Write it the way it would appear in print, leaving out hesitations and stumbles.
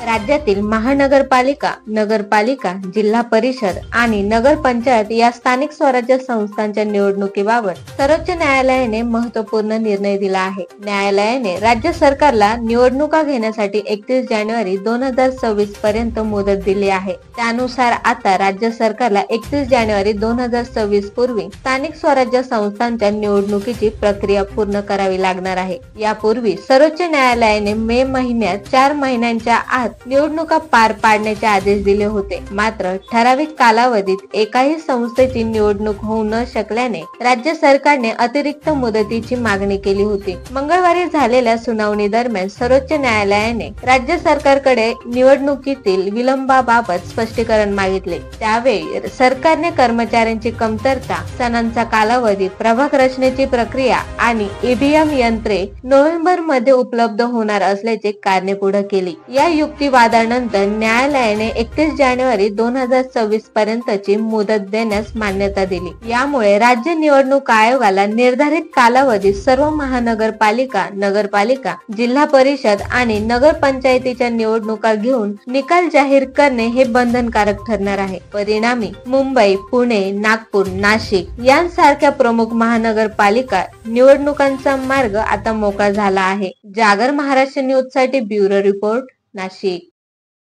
राज्यातील महानगरपालिका, नगरपालिका, जिल्हा परिषद आणि नगरपंचायत या स्थानिक स्वराज्य संस्थांच्या निवडणुकीबाबत सर्वोच्च न्यायालयाने महत्त्वपूर्ण निर्णय दिला आहे. न्यायालयाने राज्य सरकारला निवडणुका घेण्यासाठी 31 जानेवारी 2026 पर्यंत मुदत दिली आहे. त्यानुसार आता राज्य सरकारला 31 जानेवारी 2026 पूर्वी स्थानिक स्वराज्य संस्थांच्या निवडणुकीची प्रक्रिया पूर्ण करावी लागणार आहे. यापूर्वी सर्वोच्च न्यायालयाने मे महिन्यात 4 महिन्यांच्या आत निवडणुका पार पाडण्याचे आदेश दिले होते. मात्र ठराविक कालावधीत एकाही संस्थेची निवडणूक होऊ न शकल्याने राज्य सरकारने अतिरिक्त मुदतीची मागणी केली होती. मंगळवारी झालेल्या सुनावणी दरम्यान सर्वोच्च न्यायालयाने राज्य सरकारकडे निवडणुकीतील विलंबाबाबत स्पष्टीकरण मागितले. त्यावेळी सरकारने कर्मचाऱ्यांची कमतरता, सणांचा कालावधी, प्रभाग रचनेची प्रक्रिया आणि ईव्हीएम यंत्रे नोव्हेंबर मध्ये उपलब्ध होणार असल्याचे कारणे पुढे केली. या युक्तिवादानंतर न्यायालयाने 31 जानेवारी 2026 पर्यंतची मुदत देण्यास मान्यता दिली. यामुळे राज्य निवडणूक आयोगाला निर्धारित कालावधीत सर्व महानगरपालिका, नगरपालिका, जिल्हा परिषद आणि नगरपंचायतीच्या निवडणुका घेऊन निकाल जाहीर करणे हे बंधनकारक ठरणार आहे. परिणामी मुंबई, पुणे, नागपूर, नाशिक यांसारख्या प्रमुख महानगरपालिका निवडणुकांचा मार्ग आता मोकळा झाला आहे. जागर महाराष्ट्र न्यूज साठी ब्युरो रिपोर्ट, नाशिक.